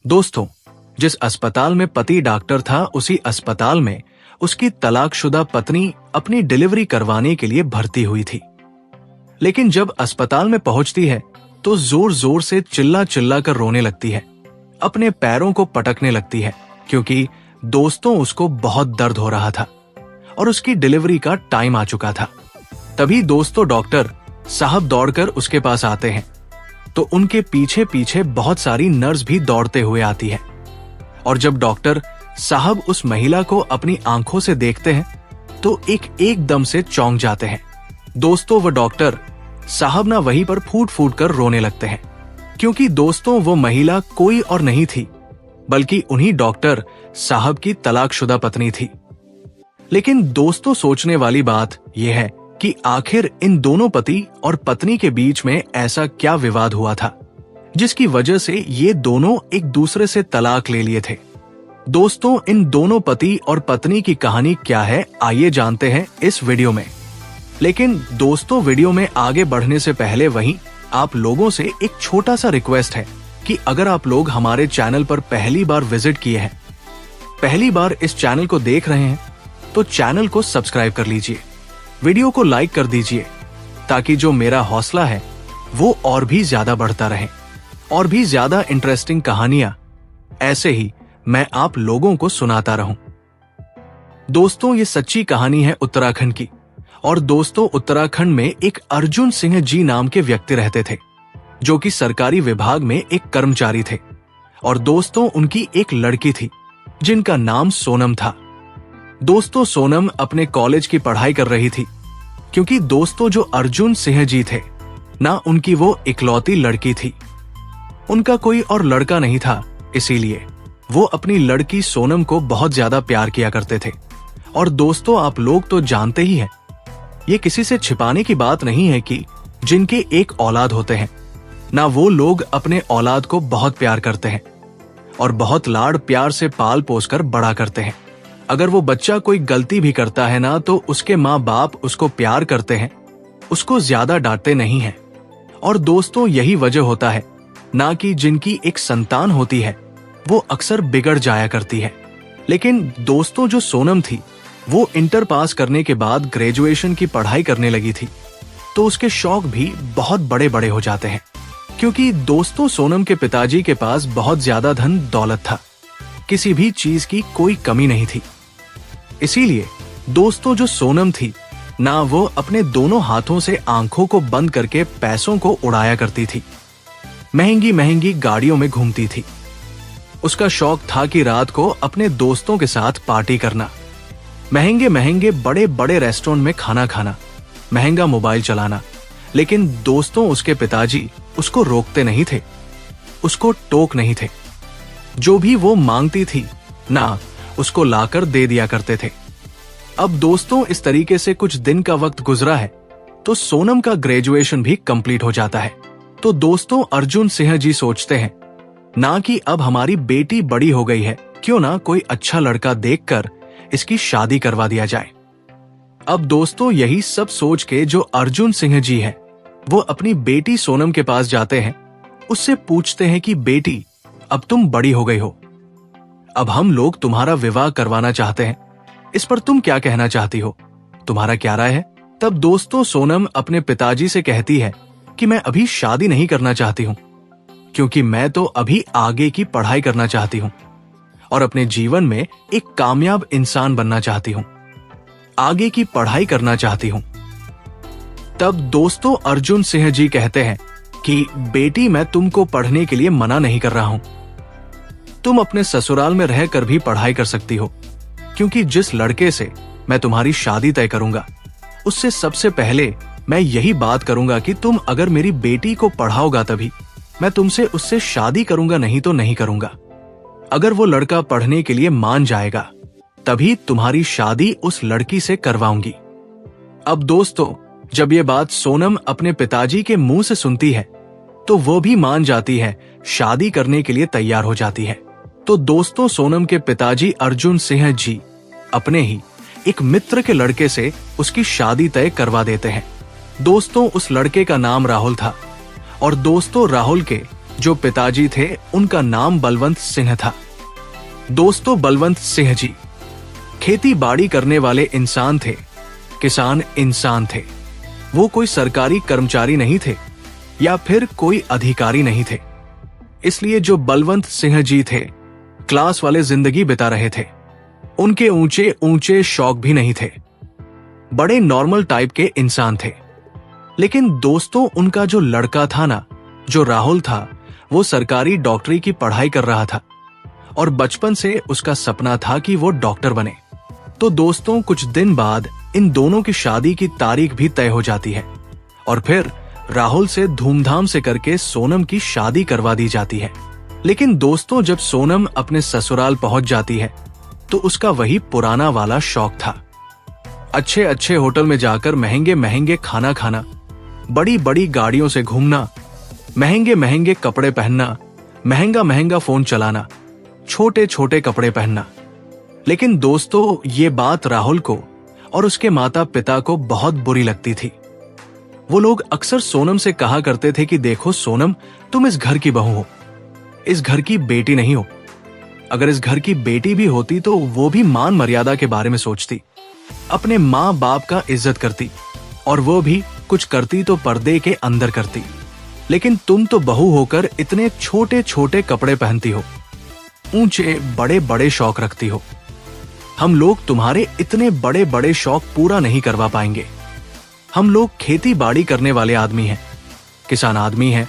दोस्तों, जिस अस्पताल में पति डॉक्टर था, उसी अस्पताल में उसकी तलाकशुदा पत्नी अपनी डिलीवरी करवाने के लिए भर्ती हुई थी। लेकिन जब अस्पताल में पहुंचती है तो जोर जोर से चिल्ला चिल्ला कर रोने लगती है, अपने पैरों को पटकने लगती है, क्योंकि दोस्तों उसको बहुत दर्द हो रहा था और उसकी डिलीवरी का टाइम आ चुका था। तभी दोस्तों डॉक्टर साहब दौड़कर उसके पास आते हैं तो उनके पीछे पीछे बहुत सारी नर्स भी दौड़ते हुए आती है। और जब डॉक्टर साहब उस महिला को अपनी आंखों से देखते हैं तो एकदम से चौंक जाते हैं। दोस्तों वो डॉक्टर साहब ना वहीं पर फूट फूट कर रोने लगते हैं, क्योंकि दोस्तों वो महिला कोई और नहीं थी बल्कि उन्हीं डॉक्टर साहब की तलाकशुदा पत्नी थी। लेकिन दोस्तों सोचने वाली बात यह है कि आखिर इन दोनों पति और पत्नी के बीच में ऐसा क्या विवाद हुआ था जिसकी वजह से ये दोनों एक दूसरे से तलाक ले लिए थे। दोस्तों इन दोनों पति और पत्नी की कहानी क्या है, आइए जानते हैं इस वीडियो में। लेकिन दोस्तों वीडियो में आगे बढ़ने से पहले वहीं आप लोगों से एक छोटा सा रिक्वेस्ट है कि अगर आप लोग हमारे चैनल पर पहली बार विजिट किए हैं, पहली बार इस चैनल को देख रहे हैं, तो चैनल को सब्सक्राइब कर लीजिए, वीडियो को लाइक कर दीजिए, ताकि जो मेरा हौसला है वो और भी ज्यादा बढ़ता रहे और भी ज्यादा इंटरेस्टिंग कहानियां ऐसे ही मैं आप लोगों को सुनाता रहूं। दोस्तों ये सच्ची कहानी है उत्तराखंड की। और दोस्तों उत्तराखंड में एक अर्जुन सिंह जी नाम के व्यक्ति रहते थे, जो कि सरकारी विभाग में एक कर्मचारी थे। और दोस्तों उनकी एक लड़की थी जिनका नाम सोनम था। दोस्तों सोनम अपने कॉलेज की पढ़ाई कर रही थी, क्योंकि दोस्तों जो अर्जुन सिंह जी थे ना, उनकी वो इकलौती लड़की थी, उनका कोई और लड़का नहीं था, इसीलिए वो अपनी लड़की सोनम को बहुत ज्यादा प्यार किया करते थे। और दोस्तों आप लोग तो जानते ही हैं, ये किसी से छिपाने की बात नहीं है कि जिनके एक औलाद होते हैं ना, वो लोग अपने औलाद को बहुत प्यार करते हैं और बहुत लाड़ प्यार से पाल पोस कर बड़ा करते हैं। अगर वो बच्चा कोई गलती भी करता है ना, तो उसके माँ बाप उसको प्यार करते हैं, उसको ज्यादा डांटते नहीं हैं। और दोस्तों यही वजह होता है ना कि जिनकी एक संतान होती है वो अक्सर बिगड़ जाया करती है। लेकिन दोस्तों जो सोनम थी वो इंटर पास करने के बाद ग्रेजुएशन की पढ़ाई करने लगी थी, तो उसके शौक भी बहुत बड़े बड़े हो जाते हैं, क्योंकि दोस्तों सोनम के पिताजी के पास बहुत ज्यादा धन दौलत था, किसी भी चीज की कोई कमी नहीं थी। इसीलिए दोस्तों जो सोनम थी ना, वो अपने दोनों हाथों से आंखों को बंद करके पैसों को उड़ाया करती थी, महंगी महंगी गाड़ियों में घूमती थी। उसका शौक था कि रात को अपने दोस्तों के साथ पार्टी करना, महंगे महंगे बड़े बड़े रेस्टोरेंट में खाना खाना, महंगा मोबाइल चलाना। लेकिन दोस्तों उसके पिताजी उसको रोकते नहीं थे, उसको टोक नहीं थे। जो भी वो मांगती थी ना, उसको लाकर दे दिया करते थे। अब दोस्तों इस तरीके से कुछ दिन का वक्त गुजरा है तो सोनम का ग्रेजुएशन भी कंप्लीट हो जाता है। तो दोस्तों अर्जुन सिंह जी सोचते हैं ना कि अब हमारी बेटी बड़ी हो गई है, क्यों ना कोई अच्छा लड़का देखकर इसकी शादी करवा दिया जाए। अब दोस्तों यही सब सोच के जो अर्जुन सिंह जी है वो अपनी बेटी सोनम के पास जाते हैं, उससे पूछते हैं कि बेटी अब तुम बड़ी हो गई हो, अब हम लोग तुम्हारा विवाह करवाना चाहते हैं, इस पर तुम क्या कहना चाहती हो, तुम्हारा क्या राय है। तब दोस्तों सोनम अपने पिताजी से कहती है कि मैं अभी शादी नहीं करना चाहती हूँ, क्योंकि मैं तो अभी आगे की पढ़ाई करना चाहती हूँ और अपने जीवन में एक कामयाब इंसान बनना चाहती हूँ, आगे की पढ़ाई करना चाहती हूँ। तब दोस्तों अर्जुन सिंह जी कहते हैं कि बेटी मैं तुमको पढ़ने के लिए मना नहीं कर रहा हूँ, तुम अपने ससुराल में रहकर भी पढ़ाई कर सकती हो, क्योंकि जिस लड़के से मैं तुम्हारी शादी तय करूंगा उससे सबसे पहले मैं यही बात करूंगा कि तुम अगर मेरी बेटी को पढ़ाओगा तभी मैं तुमसे उससे शादी करूंगा, नहीं तो नहीं करूंगा। अगर वो लड़का पढ़ने के लिए मान जाएगा तभी तुम्हारी शादी उस लड़की से करवाऊंगी। अब दोस्तों जब ये बात सोनम अपने पिताजी के मुंह से सुनती है तो वो भी मान जाती है, शादी करने के लिए तैयार हो जाती है। तो दोस्तों सोनम के पिताजी अर्जुन सिंह जी अपने ही एक मित्र के लड़के से उसकी शादी तय करवा देते हैं। दोस्तों उस लड़के का नाम राहुल था और दोस्तों राहुल के जो पिताजी थे उनका नाम बलवंत सिंह था। दोस्तों, बलवंत सिंह जी खेती बाड़ी करने वाले इंसान थे, किसान इंसान थे। वो कोई सरकारी कर्मचारी नहीं थे या फिर कोई अधिकारी नहीं थे। इसलिए जो बलवंत सिंह जी थे क्लास वाले जिंदगी बिता रहे थे। उनके ऊंचे ऊंचे शौक भी नहीं थे, बड़े नॉर्मल टाइप के इंसान थे। लेकिन दोस्तों, उनका जो लड़का था ना, जो राहुल था, वो सरकारी डॉक्टरी की पढ़ाई कर रहा था और बचपन से उसका सपना था कि वो डॉक्टर बने। तो दोस्तों, कुछ दिन बाद इन दोनों की शादी की तारीख भी तय हो जाती है और फिर राहुल से धूमधाम से करके सोनम की शादी करवा दी जाती है। लेकिन दोस्तों, जब सोनम अपने ससुराल पहुंच जाती है तो उसका वही पुराना वाला शौक था। अच्छे अच्छे होटल में जाकर महंगे महंगे खाना खाना, बड़ी बड़ी गाड़ियों से घूमना, महंगे महंगे कपड़े पहनना, महंगा महंगा फोन चलाना, छोटे छोटे कपड़े पहनना। लेकिन दोस्तों, ये बात राहुल को और उसके माता पिता को बहुत बुरी लगती थी। वो लोग अक्सर सोनम से कहा करते थे कि देखो सोनम, तुम इस घर की बहू हो, इस घर की बेटी नहीं हो। अगर इस घर की बेटी भी होती तो वो भी मान मर्यादा के बारे में सोचती, अपने माँ बाप का इज्जत करती और वो भी कुछ करती तो पर्दे के अंदर करती। लेकिन तुम तो बहू होकर इतने छोटे छोटे कपड़े पहनती हो, ऊंचे बड़े बड़े शौक रखती हो। हम लोग तुम्हारे इतने बड़े बड़े शौक पूरा नहीं करवा पाएंगे। हम लोग खेती बाड़ी करने वाले आदमी हैं, किसान आदमी हैं,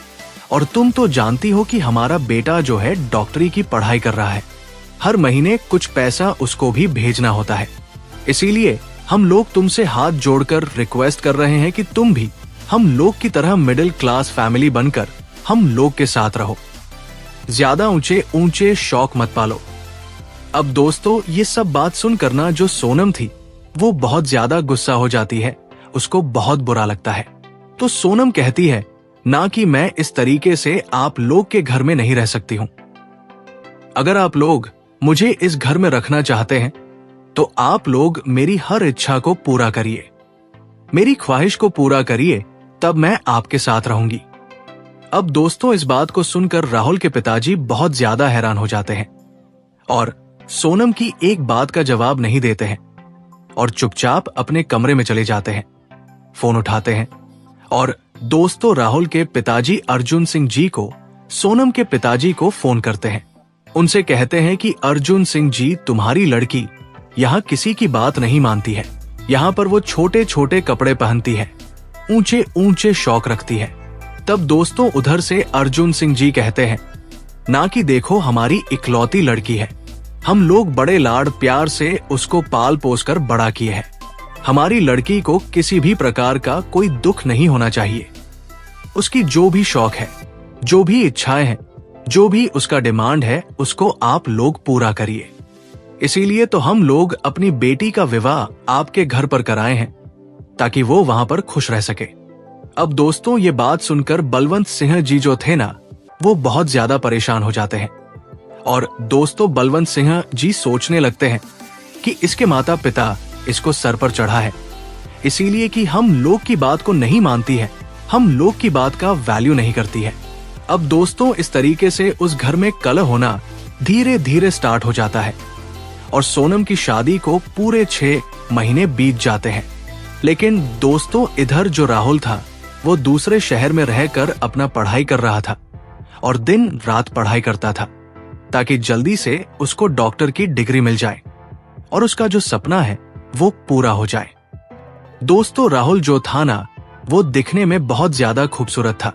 और तुम तो जानती हो कि हमारा बेटा जो है डॉक्टरी की पढ़ाई कर रहा है। हर महीने कुछ पैसा उसको भी भेजना होता है। इसीलिए हम लोग तुमसे हाथ जोड़कर रिक्वेस्ट कर रहे हैं कि तुम भी हम लोग की तरह मिडिल क्लास फैमिली बनकर हम लोग के साथ रहो। ज्यादा ऊंचे ऊंचे शौक मत पालो। अब दोस्तों, ये सब बात सुनकर ना जो सोनम थी वो बहुत ज्यादा गुस्सा हो जाती है, उसको बहुत बुरा लगता है। तो सोनम कहती है, ना कि मैं इस तरीके से आप लोग के घर में नहीं रह सकती हूं। अगर आप लोग मुझे इस घर में रखना चाहते हैं तो आप लोग मेरी हर इच्छा को पूरा करिए, मेरी ख्वाहिश को पूरा करिए, तब मैं आपके साथ रहूंगी। अब दोस्तों, इस बात को सुनकर राहुल के पिताजी बहुत ज्यादा हैरान हो जाते हैं और सोनम की एक बात का जवाब नहीं देते हैं और चुपचाप अपने कमरे में चले जाते हैं। फोन उठाते हैं और दोस्तों, राहुल के पिताजी अर्जुन सिंह जी को सोनम के पिताजी को फोन करते हैं। उनसे कहते हैं कि अर्जुन सिंह जी, तुम्हारी लड़की यहाँ किसी की बात नहीं मानती है। यहाँ पर वो छोटे छोटे कपड़े पहनती है, ऊंचे ऊंचे शौक रखती है। तब दोस्तों, उधर से अर्जुन सिंह जी कहते हैं, ना कि देखो हमारी इकलौती लड़की है, हम लोग बड़े लाड प्यार से उसको पाल पोस कर बड़ा किए हैं। हमारी लड़की को किसी भी प्रकार का कोई दुख नहीं होना चाहिए। उसकी जो भी शौक है, जो भी इच्छाएं हैं, जो भी उसका डिमांड है, उसको आप लोग पूरा करिए। इसीलिए तो हम लोग अपनी बेटी का विवाह आपके घर पर कराए हैं ताकि वो वहां पर खुश रह सके। अब दोस्तों, ये बात सुनकर बलवंत सिंह जी जो थे ना, वो बहुत ज्यादा परेशान हो जाते हैं और दोस्तों, बलवंत सिंह जी सोचने लगते हैं कि इसके माता पिता इसको सर पर चढ़ा है, इसीलिए कि हम लोग की बात को नहीं मानती है, हम लोग की बात का वैल्यू नहीं करती है। अब दोस्तों, इस तरीके से उस घर में कलह होना धीरे धीरे स्टार्ट हो जाता है और सोनम की शादी को पूरे 6 महीने बीत जाते हैं। लेकिन दोस्तों, इधर जो राहुल था वो दूसरे शहर में रहकर अपना पढ़ाई कर रहा था और दिन रात पढ़ाई करता था ताकि जल्दी से उसको डॉक्टर की डिग्री मिल जाए और उसका जो सपना है वो पूरा हो जाए। दोस्तों, राहुल जो था ना, वो दिखने में बहुत ज्यादा खूबसूरत था,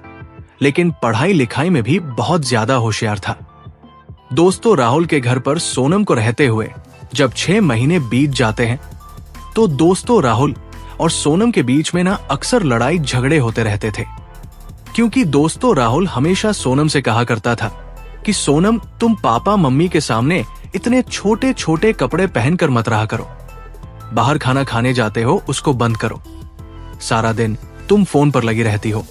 लेकिन पढ़ाई लिखाई में भी बहुत ज्यादा होशियार था। दोस्तों, राहुल के घर पर सोनम को रहते हुए जब 6 महीने बीत जाते हैं तो दोस्तों, राहुल और सोनम के बीच में ना अक्सर लड़ाई झगड़े होते रहते थे, क्योंकि दोस्तों, राहुल हमेशा सोनम से कहा करता था कि सोनम, तुम पापा मम्मी के सामने इतने छोटे छोटे कपड़े पहनकर मत रहा करो, बाहर खाना खाने जाते हो उसको बंद करो, सारा दिन तुम फोन पर लगी रहती हो,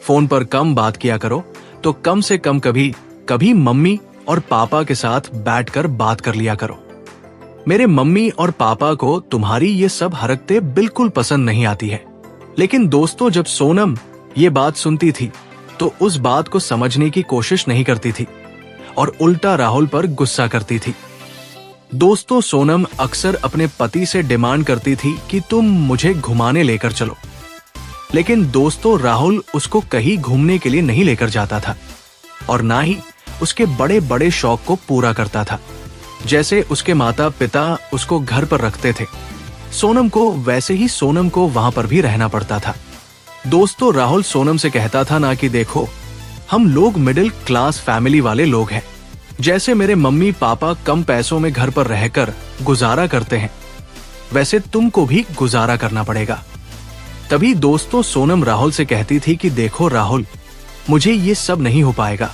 फोन पर कम बात किया करो, तो कम से कम कभी कभी मम्मी और पापा के साथ बैठकर बात कर लिया करो। मेरे मम्मी और पापा को तुम्हारी ये सब हरकतें बिल्कुल पसंद नहीं आती है। लेकिन दोस्तों, जब सोनम ये बात सुनती थी तो उस बात को समझने की कोशिश नहीं करती थी और उल्टा राहुल पर गुस्सा करती थी। दोस्तों, सोनम अक्सर अपने पति से डिमांड करती थी कि तुम मुझे घुमाने लेकर चलो, लेकिन दोस्तों राहुल उसको कहीं घूमने के लिए नहीं लेकर जाता था और ना ही उसके बड़े बड़े शौक को पूरा करता था। जैसे उसके माता पिता उसको घर पर रखते थे सोनम को, वैसे ही सोनम को वहां पर भी रहना पड़ता था। दोस्तों, राहुल सोनम से कहता था ना कि देखो, हम लोग मिडिल क्लास फैमिली वाले लोग हैं, जैसे मेरे मम्मी पापा कम पैसों में घर पर रहकर गुजारा करते हैं, वैसे तुमको भी गुजारा करना पड़ेगा। तभी दोस्तों सोनम राहुल से कहती थी कि देखो राहुल, मुझे ये सब नहीं हो पाएगा।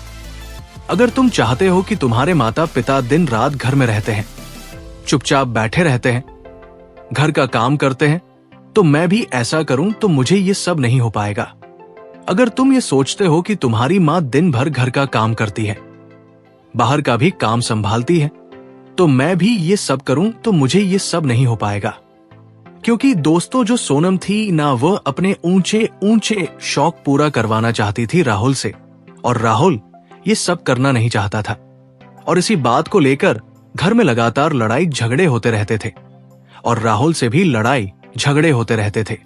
अगर तुम चाहते हो कि तुम्हारे माता पिता दिन रात घर में रहते हैं, चुपचाप बैठे रहते हैं, घर का काम करते हैं, तो मैं भी ऐसा करूं तो मुझे ये सब नहीं हो पाएगा। अगर तुम ये सोचते हो कि तुम्हारी माँ दिन भर घर का काम करती है, बाहर का भी काम संभालती है, तो मैं भी ये सब करूं तो मुझे ये सब नहीं हो पाएगा। क्योंकि दोस्तों, जो सोनम थी ना, वह अपने ऊंचे ऊंचे शौक पूरा करवाना चाहती थी राहुल से, और राहुल ये सब करना नहीं चाहता था। और इसी बात को लेकर घर में लगातार लड़ाई झगड़े होते रहते थे और राहुल से भी लड़ाई झगड़े होते रहते थे।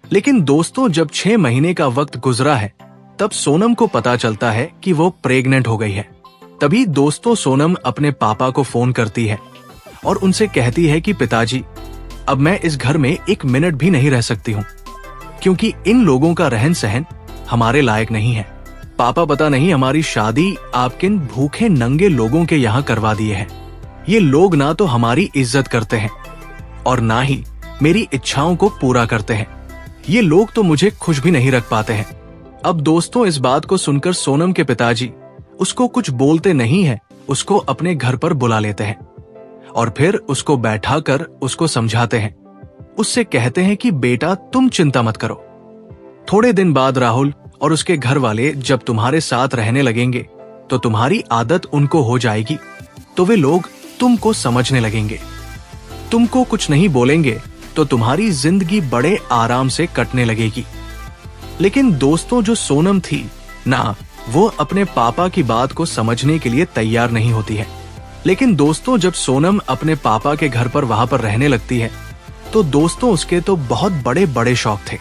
लेकिन दोस्तों, जब 6 महीने का वक्त गुजरा है, तब सोनम को पता चलता है कि वो प्रेग्नेंट हो गई है। तभी दोस्तों सोनम अपने पापा को फोन करती है और उनसे कहती है कि पिताजी, अब मैं इस घर में 1 मिनट भी नहीं रह सकती हूँ, क्योंकि इन लोगों का रहन सहन हमारे लायक नहीं है। पापा, पता नहीं हमारी शादी आप किन भूखे नंगे लोगों के यहाँ करवा दिए हैं। ये लोग ना तो हमारी इज्जत करते हैं और ना ही मेरी इच्छाओं को पूरा करते हैं। ये लोग तो मुझे खुश भी नहीं रख पाते हैं। अब दोस्तों, इस बात को सुनकर सोनम के पिताजी उसको कुछ बोलते नहीं है, उसको अपने घर पर बुला लेते हैं और फिर उसको बैठाकर उसको समझाते हैं। उससे कहते हैं कि बेटा, तुम चिंता मत करो। थोड़े दिन बाद राहुल और उसके घर वाले जब तुम्हारे साथ रहने लगेंगे तो तुम्हारी आदत उनको हो जाएगी, तो वे लोग तुमको समझने लगेंगे। तुमको कुछ नहीं बोलेंगे तो तुम्हारी जिंदगी बड़े आराम से कटने लगेगी। लेकिन दोस्तों, जो सोनम थी ना, वो अपने पापा की बात को समझने के लिए तैयार नहीं होती है। लेकिन दोस्तों, जब सोनम अपने पापा के घर पर वहां पर रहने लगती है, तो दोस्तों उसके तो बहुत बड़े बड़े शौक थे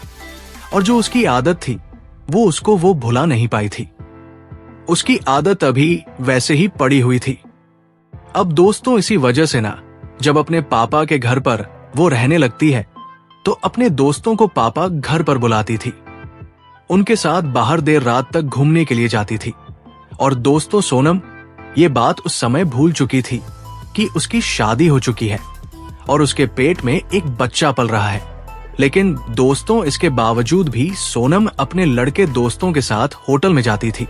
और जो उसकी आदत थी वो भुला नहीं पाई थी। उसकी आदत अभी वैसे ही पड़ी हुई थी। अब दोस्तों, इसी वजह से ना, जब अपने पापा के घर पर वो रहने लगती है तो अपने दोस्तों को पापा घर पर बुलाती थी, उनके साथ बाहर देर रात तक घूमने के लिए जाती थी। और दोस्तों, सोनम ये बात उस समय भूल चुकी थी कि उसकी शादी हो चुकी है और उसके पेट में एक बच्चा पल रहा है। लेकिन दोस्तों, इसके बावजूद भी सोनम अपने लड़के दोस्तों के साथ होटल में जाती थी,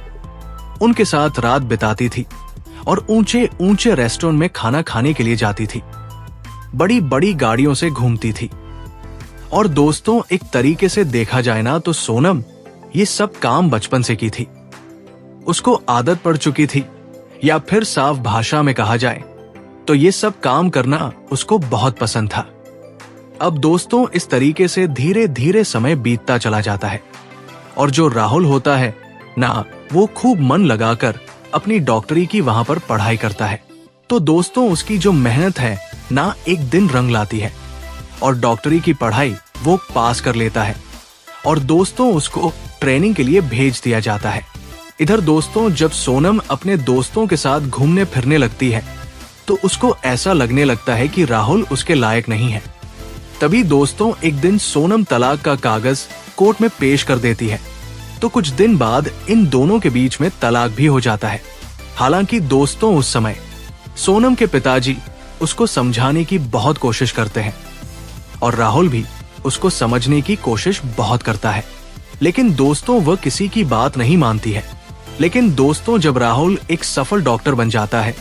उनके साथ रात बिताती थी और ऊंचे ऊंचे रेस्टोरेंट में खाना खाने के लिए जाती थी, बड़ी बड़ी गाड़ियों से घूमती थी। और दोस्तों, एक तरीके से देखा जाए ना, तो सोनम ये सब काम बचपन से की थी, उसको आदत पड़ चुकी थी, या फिर साफ भाषा में कहा जाए तो ये सब काम करना उसको बहुत पसंद था। अब दोस्तों, इस तरीके से धीरे धीरे समय बीतता चला जाता है और जो राहुल होता है ना, वो खूब मन लगाकर अपनी डॉक्टरी की वहां पर पढ़ाई करता है। तो दोस्तों, उसकी जो मेहनत है ना, एक दिन रंग लाती है और डॉक्टरी की पढ़ाई वो पास कर लेता है और दोस्तों उसको ट्रेनिंग के लिए भेज दिया जाता है। इधर दोस्तों, जब सोनम अपने दोस्तों के साथ घूमने फिरने लगती है तो उसको ऐसा लगने लगता है कि राहुल उसके लायक नहीं है। तभी दोस्तों, एक दिन सोनम तलाक का कागज कोर्ट में पेश कर देती है, तो कुछ दिन बाद इन दोनों के बीच में तलाक भी हो जाता है। हालांकि दोस्तों, उस समय सोनम के पिताजी उसको समझाने की बहुत कोशिश करते हैं और राहुल भी उसको समझने की कोशिश बहुत करता है, लेकिन दोस्तों वह किसी की बात नहीं मानती है। लेकिन दोस्तों, जब राहुल एक सफल डॉक्टर बन जाता है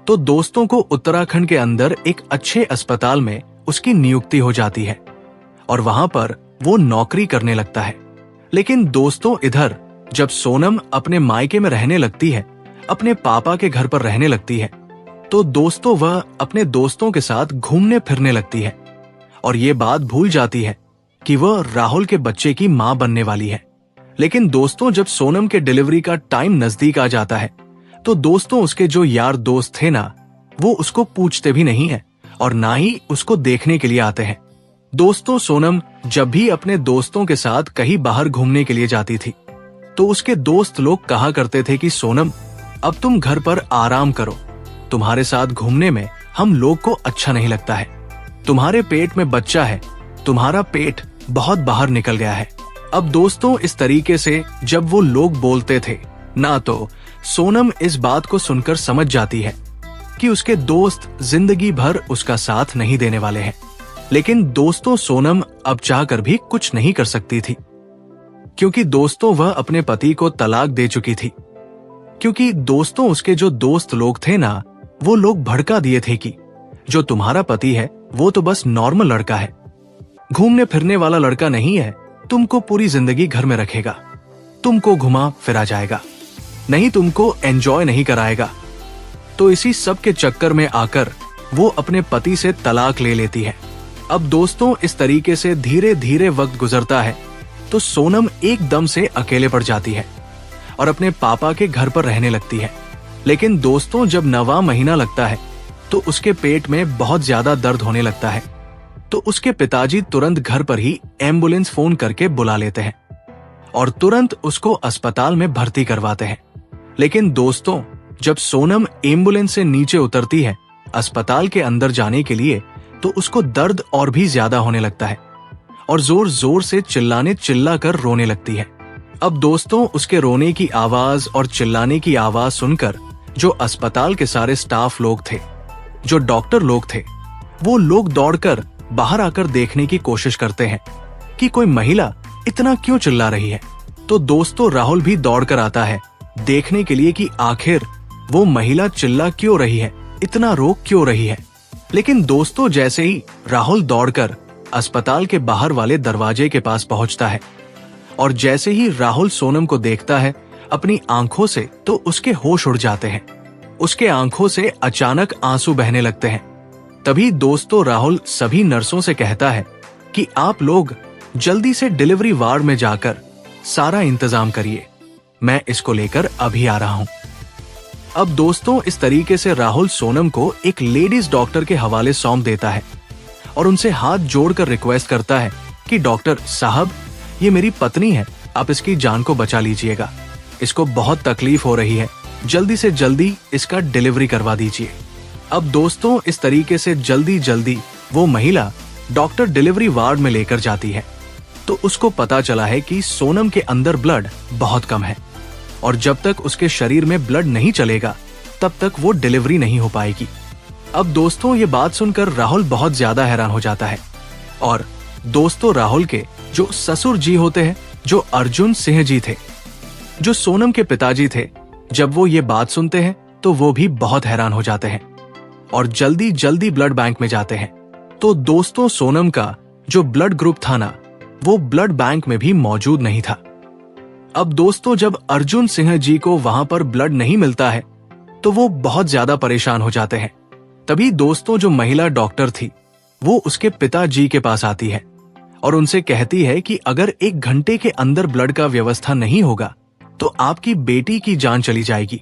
तो दोस्तों को उत्तराखंड के अंदर एक अच्छे अस्पताल में उसकी नियुक्ति हो जाती है और वहां पर वो नौकरी करने लगता है। लेकिन दोस्तों, इधर जब सोनम अपने मायके में रहने लगती है, अपने पापा के घर पर रहने लगती है, तो दोस्तों वह अपने दोस्तों के साथ घूमने फिरने लगती है और ये बात भूल जाती है कि वह राहुल के बच्चे की मां बनने वाली है। लेकिन दोस्तों, जब सोनम के डिलीवरी का टाइम नजदीक आ जाता है तो दोस्तों उसके जो यार दोस्त थे ना, वो उसको पूछते भी नहीं है और ना ही उसको देखने के लिए आते हैं। दोस्तों, सोनम जब भी अपने दोस्तों के साथ कहीं बाहर घूमने के लिए जाती थी तो उसके दोस्त लोग कहा करते थे कि सोनम, अब तुम घर पर आराम करो, तुम्हारे साथ घूमने में हम लोग को अच्छा नहीं लगता है, तुम्हारे पेट में बच्चा है, तुम्हारा पेट बहुत बाहर निकल गया है। अब दोस्तों, इस तरीके से जब वो लोग बोलते थे ना, तो सोनम इस बात को सुनकर समझ जाती है कि उसके दोस्त जिंदगी भर उसका साथ नहीं देने वाले हैं। लेकिन दोस्तों, सोनम अब चाहकर भी कुछ नहीं कर सकती थी, क्योंकि दोस्तों वह अपने पति को तलाक दे चुकी थी। क्योंकि दोस्तों उसके जो दोस्त लोग थे ना, वो लोग भड़का दिए थे कि जो तुम्हारा पति है वो तो बस नॉर्मल लड़का है, घूमने फिरने वाला लड़का नहीं है, तुमको पूरी जिंदगी घर में रखेगा, तुमको घुमा फिरा जाएगा, नहीं तुमको एंजॉय नहीं कराएगा। तो इसी सब के चक्कर में आकर वो अपने पति से तलाक ले लेती है। अब दोस्तों, इस तरीके से धीरे धीरे वक्त गुजरता है तो सोनम एकदम से अकेले पड़ जाती है और अपने पापा के घर पर रहने लगती है। लेकिन दोस्तों, जब 9वां महीना लगता है तो उसके पेट में बहुत ज्यादा दर्द होने लगता है, तो उसके पिताजी तुरंत घर पर ही एम्बुलेंस फोन करके बुला लेते हैं और तुरंत उसको अस्पताल में भर्ती करवाते हैं। लेकिन दोस्तों, जब सोनम एम्बुलेंस से नीचे उतरती है अस्पताल के अंदर जाने के लिए, तो उसको दर्द और भी ज्यादा होने लगता है और जोर जोर से चिल्लाकर रोने लगती है। अब दोस्तों, उसके रोने की आवाज और चिल्लाने की आवाज सुनकर जो अस्पताल के सारे स्टाफ लोग थे, जो डॉक्टर लोग थे, वो लोग दौड़कर बाहर आकर देखने की कोशिश करते हैं कि कोई महिला इतना क्यों चिल्ला रही है। तो दोस्तों, राहुल भी दौड़कर आता है देखने के लिए कि आखिर वो महिला चिल्ला क्यों रही है, इतना रो क्यों रही है। लेकिन दोस्तों, जैसे ही राहुल दौड़कर अस्पताल के बाहर वाले दरवाजे के पास पहुंचता है और जैसे ही राहुल सोनम को देखता है अपनी आंखों से, तो उसके होश उड़ जाते हैं, उसके आंखों से अचानक आंसू बहने लगते हैं। तभी दोस्तों, राहुल सभी नर्सों से कहता है कि आप लोग जल्दी से डिलीवरी वार्ड में जाकर सारा इंतजाम करिए, मैं इसको लेकर अभी आ रहा हूं। अब दोस्तों, इस तरीके से राहुल सोनम को एक लेडीज डॉक्टर के हवाले सौंप देता है और उनसे हाथ जोड़कर रिक्वेस्ट करता है कि डॉक्टर साहब, ये मेरी पत्नी है, आप इसकी जान को बचा लीजिएगा, इसको बहुत तकलीफ हो रही है, जल्दी से जल्दी इसका डिलीवरी करवा दीजिए। अब दोस्तों, इस तरीके से जल्दी वो महिला डॉक्टर डिलीवरी वार्ड में लेकर जाती है तो उसको पता चला है कि सोनम के अंदर ब्लड बहुत कम है और जब तक उसके शरीर में ब्लड नहीं चलेगा तब तक वो डिलीवरी नहीं हो पाएगी। अब दोस्तों, ये बात सुनकर राहुल बहुत ज्यादा हैरान हो जाता है और दोस्तों, राहुल के जो ससुर जी होते हैं, जो अर्जुन सिंह जी थे, जो सोनम के पिताजी थे, जब वो ये बात सुनते हैं तो वो भी बहुत हैरान हो जाते हैं और जल्दी ब्लड बैंक में जाते हैं। तो दोस्तों, सोनम का जो ब्लड ग्रुप था ना, वो ब्लड बैंक में भी मौजूद नहीं था। अब दोस्तों, जब अर्जुन सिंह जी को वहां पर ब्लड नहीं मिलता है तो वो बहुत ज्यादा परेशान हो जाते हैं। तभी दोस्तों, जो महिला डॉक्टर थी वो उसके पिताजी के पास आती है और उनसे कहती है कि अगर 1 घंटे के अंदर ब्लड का व्यवस्था नहीं होगा तो आपकी बेटी की जान चली जाएगी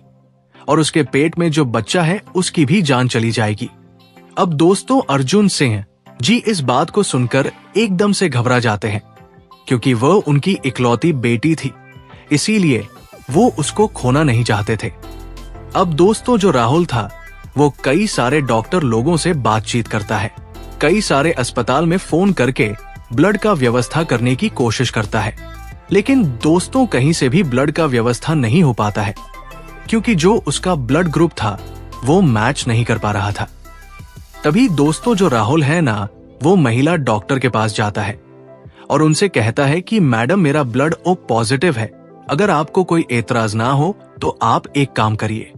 और उसके पेट में जो बच्चा है उसकी भी जान चली जाएगी। अब दोस्तों, अर्जुन सिंह जी इस बात को सुनकर एकदम से घबरा जाते हैं क्योंकि वह उनकी इकलौती बेटी थी, इसीलिए वो उसको खोना नहीं चाहते थे। अब दोस्तों, जो राहुल था वो कई सारे डॉक्टर लोगों से बातचीत करता है, कई सारे अस्पताल में फोन करके ब्लड का व्यवस्था करने की कोशिश करता है। लेकिन दोस्तों, कहीं से भी ब्लड का व्यवस्था नहीं हो पाता है क्योंकि जो उसका ब्लड ग्रुप था वो मैच नहीं कर पा रहा था। तभी दोस्तों, जो राहुल है ना, वो महिला डॉक्टर के पास जाता है और उनसे कहता है कि मैडम, मेरा ब्लड ओ पॉजिटिव है, अगर आपको कोई एतराज ना हो तो आप एक काम करिए,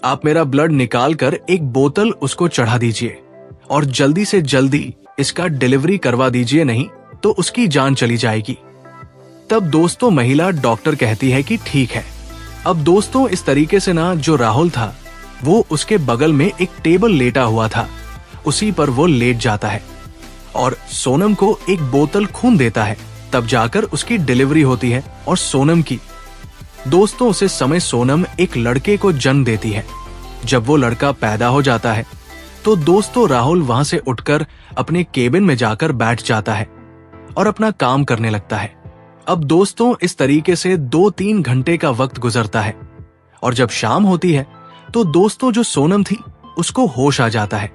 आप मेरा ब्लड निकाल कर एक बोतल उसको चढ़ा दीजिए और जल्दी से जल्दी इसका डिलीवरी करवा दीजिए, नहीं तो उसकी जान चली जाएगी। तब दोस्तों, महिला डॉक्टर कहती है कि ठीक है। अब दोस्तों, इस तरीके से ना, जो राहुल था वो उसके बगल में एक टेबल लेटा हुआ था, उसी पर वो लेट जाता है और सोनम को एक बोतल खून देता है। तब जाकर उसकी डिलीवरी होती है और सोनम की। दोस्तों, उसे समय सोनम एक लड़के को जन्म देती है। जब वो लड़का पैदा हो जाता है तो दोस्तों राहुल वहां से उठकर अपने केबिन में जाकर बैठ जाता है और अपना काम करने लगता है। अब दोस्तों, इस तरीके से 2-3 घंटे का वक्त गुजरता है और जब शाम होती है तो दोस्तों जो सोनम थी उसको होश आ जाता है।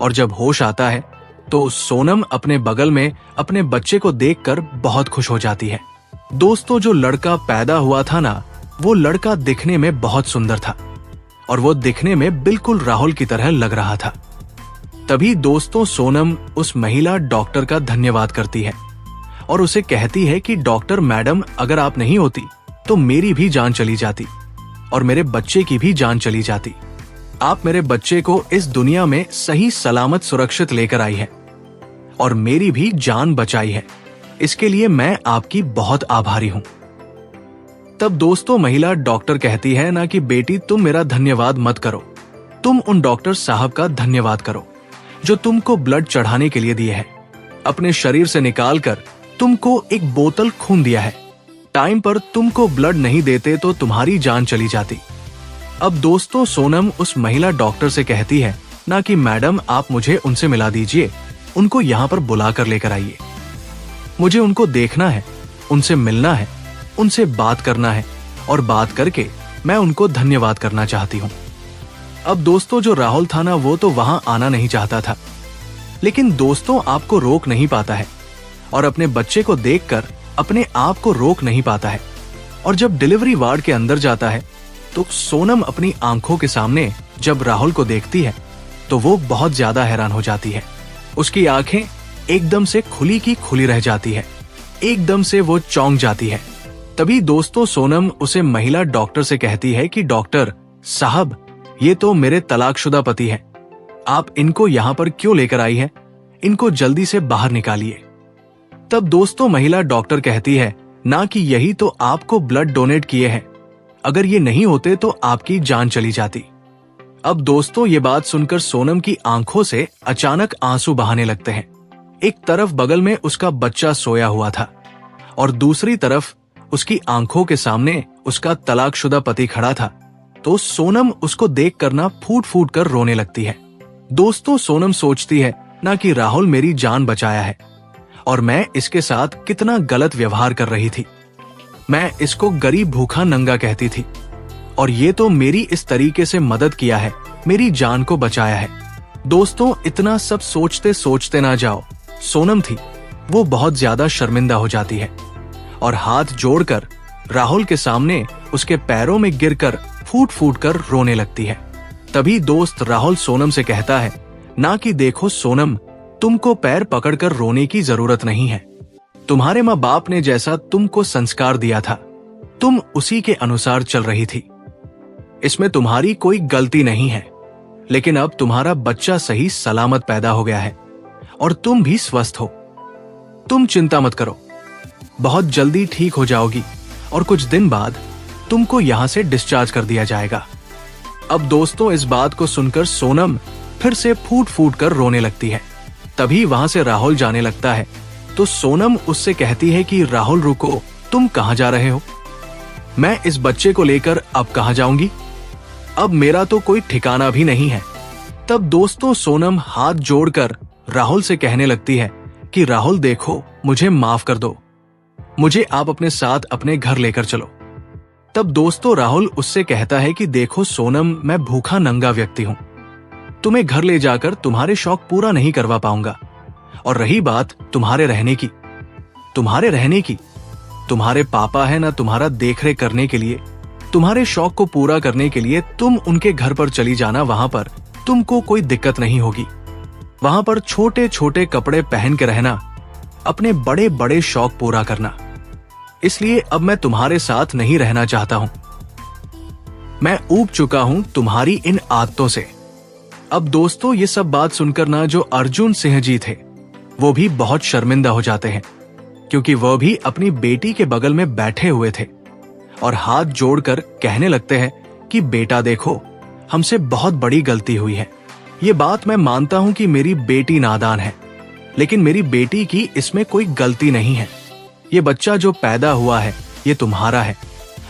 और जब होश आता है तो सोनम अपने बगल में अपने बच्चे को देखकर बहुत खुश हो जाती है। दोस्तों, जो लड़का पैदा हुआ था ना, वो लड़का दिखने में बहुत सुंदर था और वो दिखने में बिल्कुल राहुल की तरह लग रहा था। तभी दोस्तों सोनम उस महिला डॉक्टर का धन्यवाद करती है और उसे कहती है कि डॉक्टर मैडम, अगर आप नहीं होती तो मेरी भी जान चली जाती और मेरे बच्चे की भी जान चली जाती। आप मेरे बच्चे को इस दुनिया में सही सलामत सुरक्षित लेकर आई है और मेरी भी जान बचाई है। इसके लिए मैं आपकी बहुत आभारी हूं। तब दोस्तों महिला डॉक्टर कहती है ना कि बेटी, तुम मेरा धन्यवाद मत करो, तुम उन डॉक्टर साहब का धन्यवाद करो जो तुमको ब्लड चढ़ाने के लिए दिए है। अपने शरीर से निकालकर तुमको एक बोतल खून दिया है। टाइम पर तुमको ब्लड नहीं देते तो तुम्हारी जान चली जाती। अब दोस्तों सोनम उस महिला डॉक्टर से कहती है ना कि मैडम, आप मुझे उनसे मिला दीजिए, उनको यहाँ पर बुला कर लेकर आइए। मुझे उनको देखना है, उनसे मिलना है, उनसे बात करना है और बात करके मैं उनको धन्यवाद करना चाहती हूँ। अब दोस्तों जो राहुल था ना, वो तो वहां आना नहीं चाहता था, लेकिन दोस्तों आपको रोक नहीं पाता है और अपने बच्चे को देखकर अपने आप को रोक नहीं पाता है। और जब डिलीवरी वार्ड के अंदर जाता है तो सोनम अपनी आंखों के सामने जब राहुल को देखती है तो वो बहुत ज्यादा हैरान हो जाती है। उसकी आंखें एकदम से खुली की खुली रह जाती है, एकदम से वो चौंक जाती है। तभी दोस्तों सोनम उसे महिला डॉक्टर से कहती है कि डॉक्टर साहब, ये तो मेरे तलाकशुदा पति हैं, आप इनको यहाँ पर क्यों लेकर आई हैं? इनको जल्दी से बाहर निकालिए। तब दोस्तों महिला डॉक्टर कहती है ना कि यही तो आपको ब्लड डोनेट किए हैं, अगर ये नहीं होते तो आपकी जान चली जाती। अब दोस्तों ये बात सुनकर सोनम की आंखों से अचानक आंसू बहाने लगते हैं। एक तरफ बगल में उसका बच्चा सोया हुआ था और दूसरी तरफ उसकी आंखों के सामने उसका तलाकशुदा पति खड़ा था। तो सोनम उसको देख कर ना फूट फूट कर रोने लगती है। दोस्तों सोनम सोचती है ना कि राहुल मेरी जान बचाया है और मैं इसके साथ कितना गलत व्यवहार कर रही थी। मैं इसको गरीब भूखा नंगा कहती थी और ये तो मेरी इस तरीके से मदद किया है, मेरी जान को बचाया है। दोस्तों इतना सब सोचते सोचते ना जाओ, सोनम थी वो बहुत ज्यादा शर्मिंदा हो जाती है और हाथ जोड़कर राहुल के सामने उसके पैरों में गिरकर फूट फूट कर रोने लगती है। तभी दोस्त राहुल सोनम से कहता है ना कि देखो सोनम, तुमको पैर पकड़कर रोने की जरूरत नहीं है। तुम्हारे माँ बाप ने जैसा तुमको संस्कार दिया था, तुम उसी के अनुसार चल रही थी। इसमें तुम्हारी कोई गलती नहीं है, लेकिन अब तुम्हारा बच्चा सही सलामत पैदा हो गया है और तुम भी स्वस्थ हो। तुम चिंता मत करो, बहुत जल्दी ठीक हो जाओगी और कुछ दिन बाद तुमको यहां से डिस्चार्ज कर दिया जाएगा। अब दोस्तों इस बात को सुनकर सोनम फिर से फूट फूट कर रोने लगती है। तभी वहां से राहुल जाने लगता है तो सोनम उससे कहती है कि राहुल रुको, तुम कहां जा रहे हो? मैं इस बच्चे को लेकर अब कहां जाऊंगी? अब मेरा तो कोई ठिकाना भी नहीं है। तब दोस्तों सोनम हाथ जोड़कर राहुल से कहने लगती है कि राहुल देखो, मुझे माफ कर दो, मुझे आप अपने साथ अपने घर लेकर चलो। तब दोस्तों राहुल उससे कहता है कि देखो सोनम, मैं भूखा नंगा व्यक्ति हूं, तुम्हें घर ले जाकर तुम्हारे शौक पूरा नहीं करवा पाऊंगा। और रही बात तुम्हारे रहने की, तुम्हारे पापा है ना तुम्हारा देखरेख करने के लिए, तुम्हारे शौक को पूरा करने के लिए तुम उनके घर पर चली जाना, वहां पर तुमको कोई दिक्कत नहीं होगी। वहां पर छोटे छोटे कपड़े पहन के रहना, अपने बड़े बड़े शौक पूरा करना। इसलिए अब मैं तुम्हारे साथ नहीं रहना चाहता हूं। मैं ऊब चुका हूं तुम्हारी इन आदतों से। अब दोस्तों ये सब बात सुनकर ना जो अर्जुन सिंह जी थे वो भी बहुत शर्मिंदा हो जाते हैं, क्योंकि वह भी अपनी बेटी के बगल में बैठे हुए थे और हाथ जोड़कर कहने लगते हैं कि बेटा देखो, हमसे बहुत बड़ी गलती हुई है। ये बात मैं मानता हूं कि मेरी बेटी नादान है, लेकिन मेरी बेटी की इसमें कोई गलती नहीं है। ये बच्चा जो पैदा हुआ है ये तुम्हारा है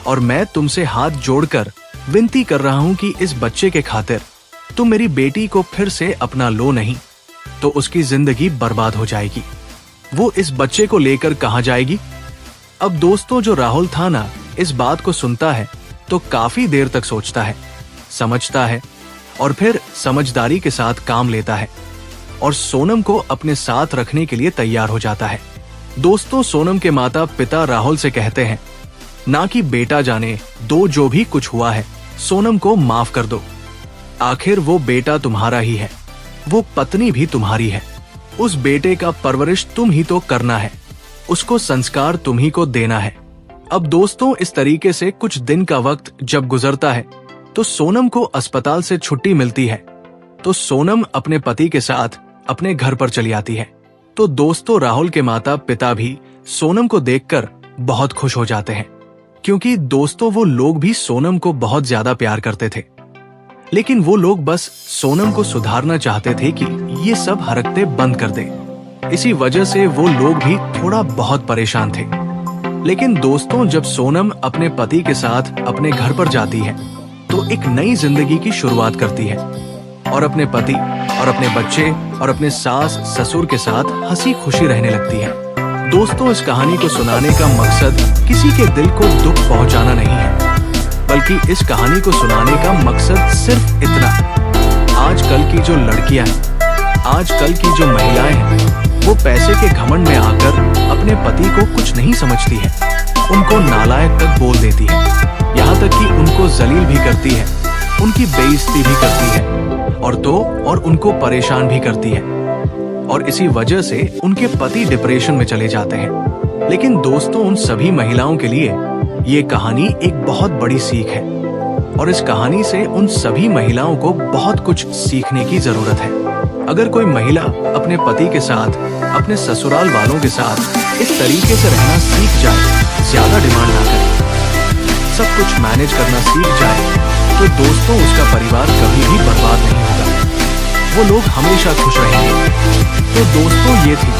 और मैं तुमसे हाथ जोड़कर विनती कर रहा हूं कि इस बच्चे के खातिर तुम मेरी बेटी को फिर से अपना लो नहीं तो उसकी जिंदगी बर्बाद हो जाएगी। वो इस बच्चे को लेकर कहां जाएगी? अब दोस्तों, जो राहुल था ना, इस बात को सुनता है तो काफी देर तक सोचता है, समझता है और फिर समझदारी के साथ काम लेता है और सोनम को अपने साथ रखने के लिए तैयार हो जाता है। दोस्तों, सोनम के माता पिता राहुल से कहते हैं, ना कि बेटा जाने दो, जो भी कुछ हुआ है सोनम को माफ कर दो। आखिर वो बेटा तुम्हारा ही है, वो पत्नी भी तुम्हारी है। उस बेटे का परवरिश तुम ही तो करना है, उसको संस्कार तुम ही को देना है। अब दोस्तों, इस तरीके से कुछ दिन का वक्त जब गुजरता है तो सोनम को अस्पताल से छुट्टी मिलती है तो सोनम अपने पति के साथ अपने घर पर चली आती है। तो दोस्तों, राहुल के माता पिता भी सोनम को देखकर बहुत खुश हो जाते हैं, क्योंकि दोस्तों वो लोग भी सोनम को बहुत ज्यादा प्यार करते थे। लेकिन वो लोग बस सोनम को सुधारना चाहते थे कि ये सब हरकतें बंद कर दे। इसी वजह से वो लोग भी थोड़ा बहुत परेशान थे। लेकिन दोस्तों, जब सोनम अपने पति के साथ अपने घर पर जाती है तो एक नई जिंदगी की शुरुआत करती है और अपने पति और अपने बच्चे और अपने सास ससुर के साथ हंसी खुशी रहने लगती है। दोस्तों, इस कहानी को सुनाने का मकसद किसी के दिल को दुख पहुंचाना नहीं है, बल्कि इस कहानी को सुनाने का मकसद सिर्फ इतना, आजकल की जो लड़कियां हैं, आजकल की जो महिलाएं हैं, वो पैसे के घमंड में आकर अपने पति को कुछ नहीं समझती है, उनको नालायक तक बोल देती है, यहाँ तक कि उनको जलील भी करती है, उनकी बेइज्जती भी करती है और उनको परेशान भी करती है और इसी वजह से उनके पति डिप्रेशन में चले जाते हैं। लेकिन दोस्तों, उन सभी महिलाओं के लिए ये कहानी एक बहुत बड़ी सीख है और इस कहानी से उन सभी महिलाओं को बहुत कुछ सीखने की जरूरत है। अगर कोई महिला अपने पति के साथ, अपने ससुराल वालों के साथ इस तरीके से रहना सीख जाए, ज्यादा डिमांड ना करे, सब कुछ मैनेज करना सीख जाए, तो दोस्तों उसका परिवार कभी भी बर्बाद नहीं होगा, वो लोग हमेशा खुश रहेंगे। तो दोस्तों, ये थी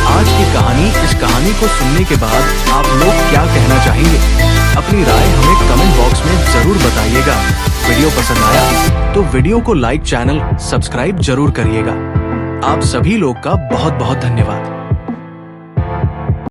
आज की कहानी। इस कहानी को सुनने के बाद आप लोग क्या कहना चाहेंगे? अपनी राय हमें कमेंट बॉक्स में जरूर बताइएगा। वीडियो पसंद आया तो वीडियो को लाइक, चैनल सब्सक्राइब जरूर करिएगा। आप सभी लोग का बहुत बहुत धन्यवाद।